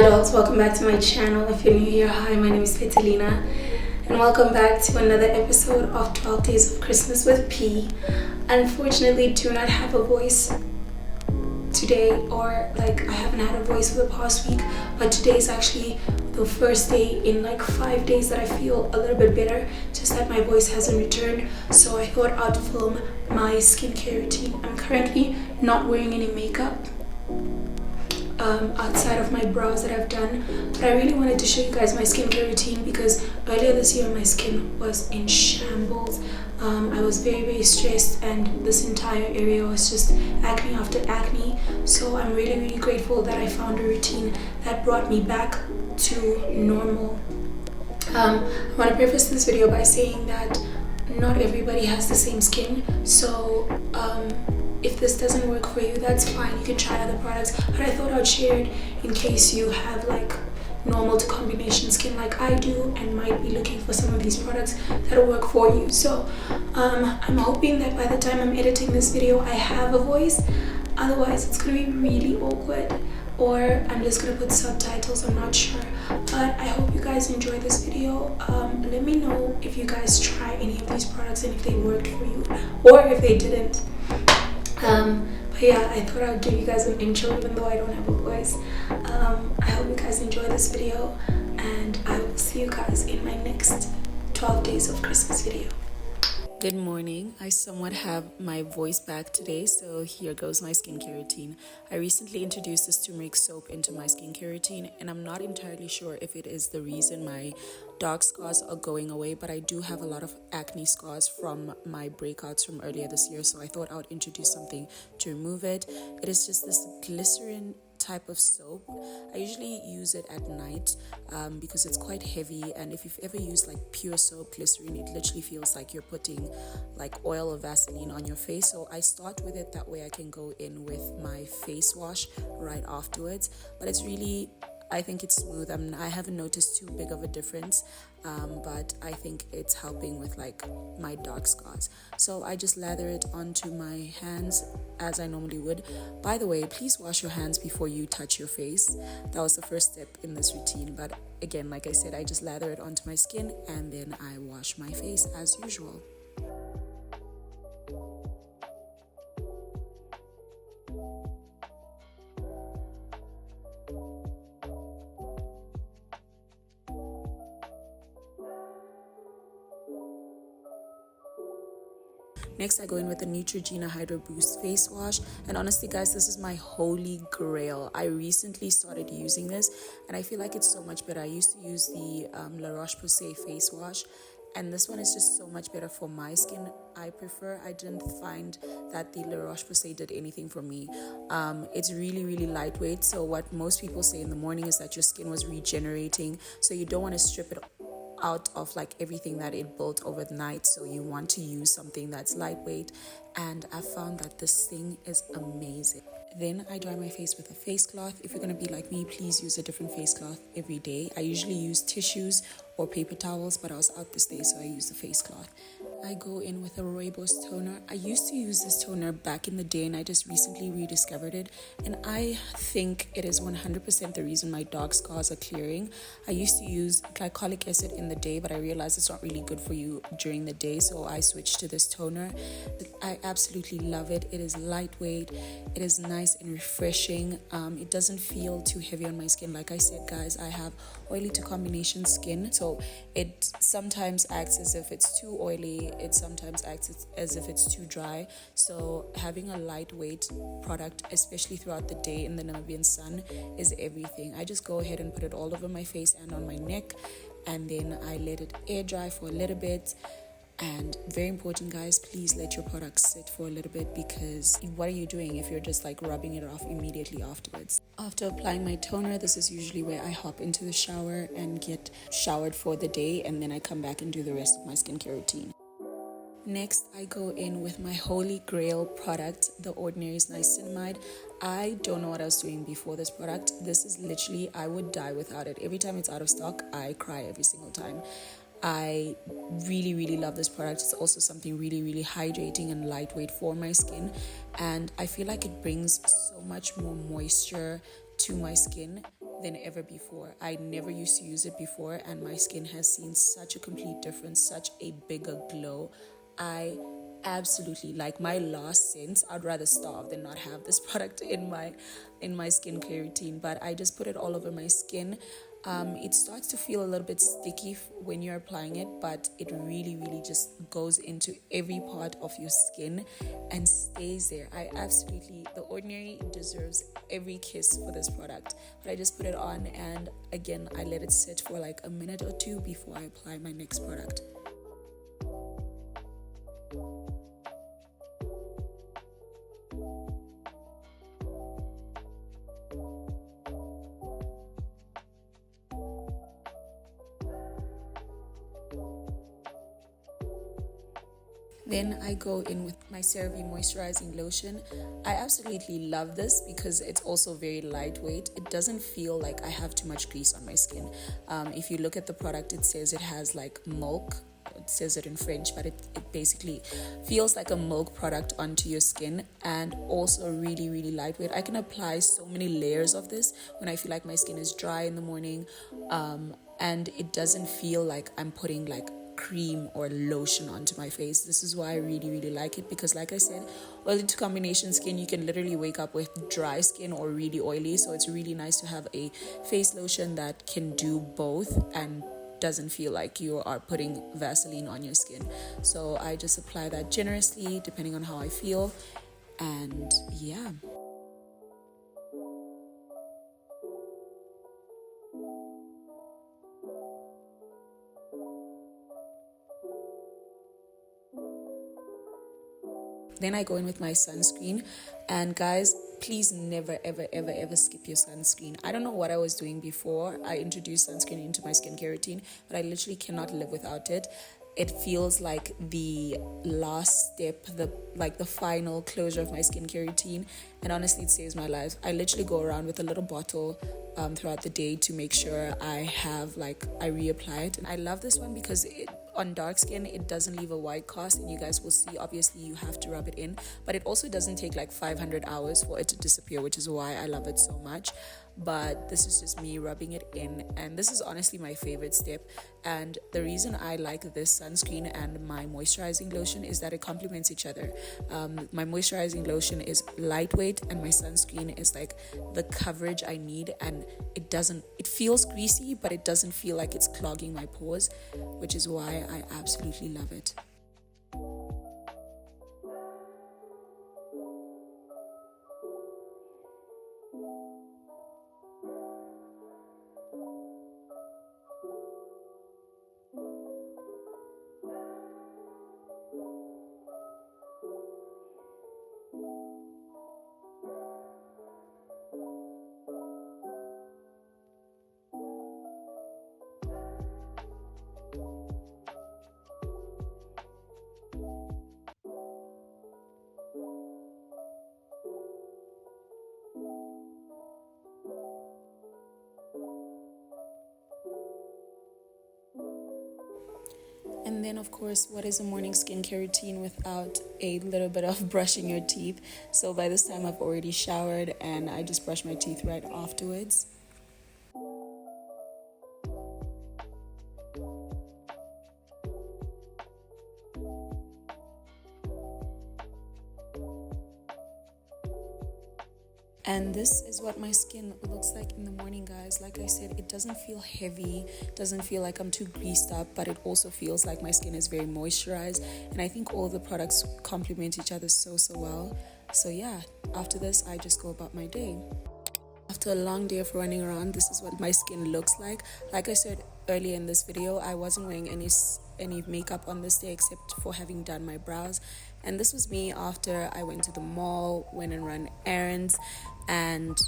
Hi dolls, welcome back to my channel. If you're new here, hi, my name is Petelina and welcome back to another episode of 12 Days of Christmas with P. Unfortunately, do not have a voice today, or like I haven't had a voice for the past week, but today is actually the first day in like 5 days that I feel a little bit better, just that my voice hasn't returned. So I thought I'd film my skincare routine. I'm currently not wearing any makeup outside of my brows that I've done, but I really wanted to show you guys my skincare routine because earlier this year my skin was in shambles. I was very stressed and this entire area was just acne after acne. So I'm really grateful that I found a routine that brought me back to normal. I want to preface this video by saying that not everybody has the same skin, so if this doesn't work for you, that's fine, you can try other products, but I thought I'd share it in case you have like normal to combination skin like I do and might be looking for some of these products that'll work for you. So I'm hoping that by the time I'm editing this video I have a voice, otherwise it's gonna be really awkward, or I'm just gonna put subtitles, I'm not sure. But I hope you guys enjoy this video. Let me know if you guys try any of these products and if they worked for you or if they didn't. But yeah, I thought I would give you guys an intro even though I don't have a voice. I hope you guys enjoy this video and I will see you guys in my next 12 days of Christmas video. Good morning. I somewhat have my voice back today, so here goes my skincare routine. I recently introduced this turmeric soap into my skincare routine, and I'm not entirely sure if it is the reason my dark scars are going away, but I do have a lot of acne scars from my breakouts from earlier this year, so I thought I would introduce something to remove it. It is just this glycerin type of soap. I usually use it at night because it's quite heavy, and if you've ever used like pure soap glycerin, it literally feels like you're putting like oil or Vaseline on your face. So I start with it, that way I can go in with my face wash right afterwards. But it's really, I think it's smooth. I haven't noticed too big of a difference, but I think it's helping with like my dark scars. So I just lather it onto my hands as I normally would. By the way, please wash your hands before you touch your face. That was the first step in this routine, but again, like I said, I just lather it onto my skin and then I wash my face as usual. Next, I go in with the Neutrogena Hydro Boost face wash, and honestly guys, this is my holy grail. I recently started using this and I feel like it's so much better. I used to use the La Roche-Posay face wash, and this one is just so much better for my skin. I didn't find that the La Roche-Posay did anything for me. It's really lightweight, so what most people say in the morning is that your skin was regenerating, so you don't want to strip it out of like everything that it built overnight, so you want to use something that's lightweight, and I found that this thing is amazing. Then I dry my face with a face cloth. If you're going to be like me, please use a different face cloth every day. I usually use tissues or paper towels, but I was out this day, so I used the face cloth. I go in with a rooibos toner. I used to use this toner back in the day and I just recently rediscovered it, and I think it is 100% the reason my dark scars are clearing. I used to use glycolic acid in the day, but I realized it's not really good for you during the day, so I switched to this toner. I absolutely love it. It is lightweight, it is nice and refreshing. It doesn't feel too heavy on my skin. Like I said guys, I have oily to combination skin, so it sometimes acts as if it's too oily, it sometimes acts as if it's too dry. So having a lightweight product, especially throughout the day in the Namibian sun, is everything. I just go ahead and put it all over my face and on my neck, and then I let it air dry for a little bit. And very important guys, please let your products sit for a little bit, because what are you doing if you're just like rubbing it off immediately afterwards? After applying my toner, this is usually where I hop into the shower and get showered for the day, and then I come back and do the rest of my skincare routine. Next, I go in with my holy grail product, the Ordinary's Niacinamide. I don't know what I was doing before this product. This is literally, I would die without it. Every time it's out of stock, I cry every single time. I really love this product. It's also something really hydrating and lightweight for my skin, and I feel like it brings so much more moisture to my skin than ever before. I never used to use it before, and my skin has seen such a complete difference, such a bigger glow. I absolutely, like, my last cents, I'd rather starve than not have this product in my skincare routine. But I just put it all over my skin. It starts to feel a little bit sticky when you're applying it, but it really just goes into every part of your skin and stays there. The Ordinary deserves every kiss for this product. But I just put it on, and again, I let it sit for like a minute or two before I apply my next product. Then I go in with my CeraVe moisturizing lotion. I absolutely love this because it's also very lightweight. It doesn't feel like I have too much grease on my skin. If you look at the product, it says it has like milk. It says it in French, but it basically feels like a milk product onto your skin, and also really lightweight. I can apply so many layers of this when I feel like my skin is dry in the morning, and it doesn't feel like I'm putting like cream or lotion onto my face. This is why I really like it, because like I said, oily to combination skin, you can literally wake up with dry skin or really oily, so it's really nice to have a face lotion that can do both and doesn't feel like you are putting Vaseline on your skin. So I just apply that generously depending on how I feel, and yeah. Then I go in with my sunscreen, and guys, please never ever skip your sunscreen. I don't know what I was doing before I introduced sunscreen into my skincare routine, but I literally cannot live without it. It feels like the last step, the final closure of my skincare routine, and honestly, it saves my life. I literally go around with a little bottle throughout the day to make sure I reapply it. And I love this one because on dark skin, it doesn't leave a white cast, and you guys will see, obviously you have to rub it in, but it also doesn't take like 500 hours for it to disappear, which is why I love it so much. But this is just me rubbing it in, and this is honestly my favorite step. And the reason I like this sunscreen and my moisturizing lotion is that it complements each other. My moisturizing lotion is lightweight, and my sunscreen is like the coverage I need, and it feels greasy, but it doesn't feel like it's clogging my pores, which is why I absolutely love it. And then, of course, what is a morning skincare routine without a little bit of brushing your teeth? So by this time, I've already showered, and I just brush my teeth right afterwards. And this is what my skin looks like in the morning, guys. Like I said, it doesn't feel heavy, doesn't feel like I'm too greased up, but it also feels like my skin is very moisturized. And I think all the products complement each other so well. So yeah, after this, I just go about my day. After a long day of running around, this is what my skin looks like. Like I said earlier in this video, I wasn't wearing any makeup on this day except for having done my brows. And this was me after I went to the mall, went and ran errands, and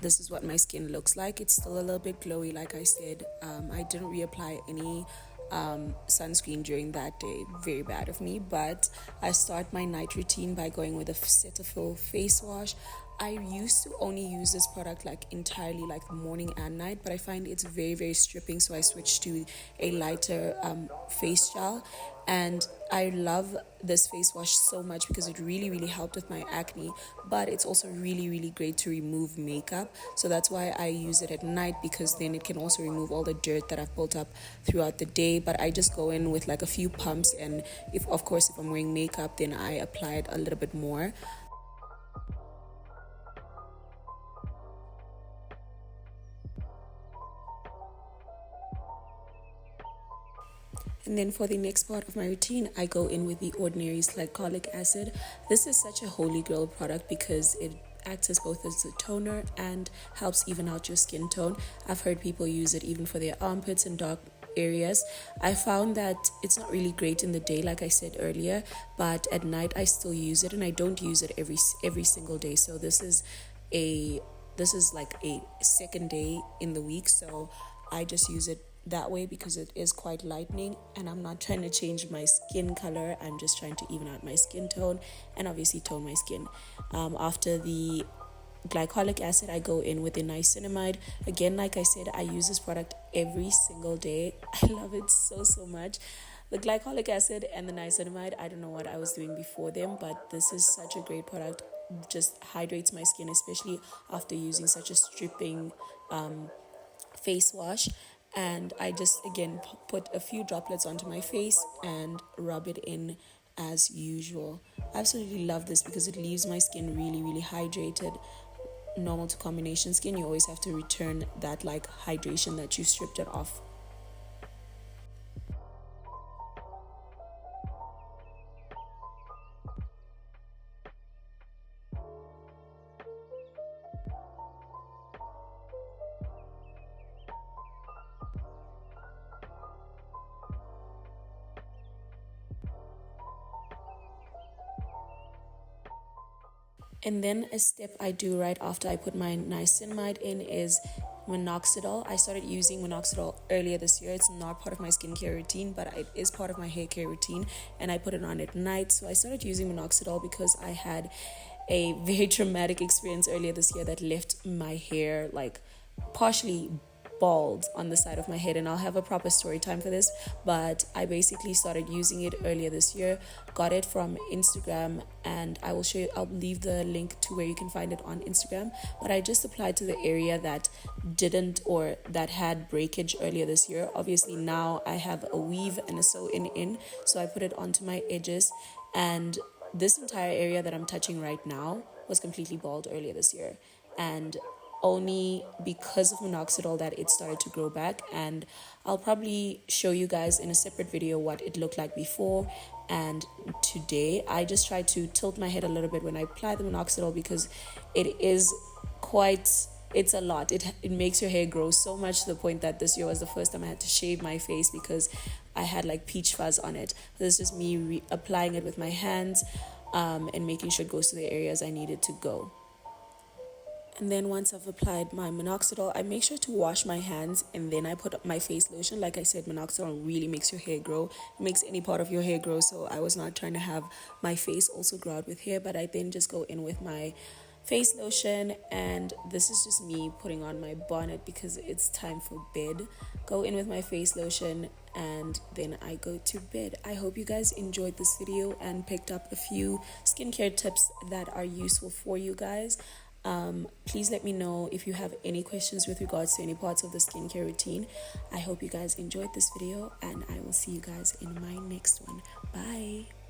this is what my skin looks like. It's still a little bit glowy, like I said. I didn't reapply any sunscreen during that day. Very bad of me. But I start my night routine by going with a Cetaphil face wash. I used to only use this product like entirely like morning and night, but I find it's very, very stripping, so I switched to a lighter face gel. And I love this face wash so much because it really, really helped with my acne, but it's also really, really great to remove makeup. So that's why I use it at night, because then it can also remove all the dirt that I've built up throughout the day. But I just go in with like a few pumps, and if I'm wearing makeup, then I apply it a little bit more. And then for the next part of my routine, I go in with the ordinary glycolic acid. This is such a holy grail product because it acts as both as a toner and helps even out your skin tone. I've heard people use it even for their armpits and dark areas. I found that it's not really great in the day, like I said earlier, but at night I still use it, and I don't use it every single day. So this is like a second day in the week, so I just use it that way because it is quite lightening, and I'm not trying to change my skin color. I'm just trying to even out my skin tone and obviously tone my skin. After the glycolic acid, I go in with the niacinamide. Again, like I said, I use this product every single day. I love it so much. The glycolic acid and the niacinamide, I don't know what I was doing before them, but this is such a great product. Just hydrates my skin, especially after using such a stripping face wash. And I just again put a few droplets onto my face and rub it in as usual. I absolutely love this because it leaves my skin really, really hydrated. Normal to combination skin, you always have to return that like hydration that you stripped it off. And then a step I do right after I put my niacinamide in is minoxidil. I started using minoxidil earlier this year. It's not part of my skincare routine, but it is part of my hair care routine, and I put it on at night. So I started using minoxidil because I had a very traumatic experience earlier this year that left my hair like partially bald on the side of my head, and I'll have a proper story time for this. But I basically started using it earlier this year, got it from Instagram, and I'll leave the link to where you can find it on Instagram. But I just applied to the area that that had breakage earlier this year. Obviously now I have a weave and a sew in, so I put it onto my edges, and this entire area that I'm touching right now was completely bald earlier this year, and only because of minoxidil that it started to grow back. And I'll probably show you guys in a separate video what it looked like before and today. I just try to tilt my head a little bit when I apply the minoxidil because it's a lot. It makes your hair grow so much to the point that this year was the first time I had to shave my face because I had like peach fuzz on it. This is just me applying it with my hands and making sure it goes to the areas I need it to go. And then once I've applied my minoxidil, I make sure to wash my hands, and then I put up my face lotion. Like I said, minoxidil really makes your hair grow. It makes any part of your hair grow, so I was not trying to have my face also grow out with hair, but I then just go in with my face lotion, and this is just me putting on my bonnet because it's time for bed. Go in with my face lotion, and then I go to bed. I hope you guys enjoyed this video and picked up a few skincare tips that are useful for you guys. Please let me know if you have any questions with regards to any parts of the skincare routine. I hope you guys enjoyed this video, and I will see you guys in my next one. Bye.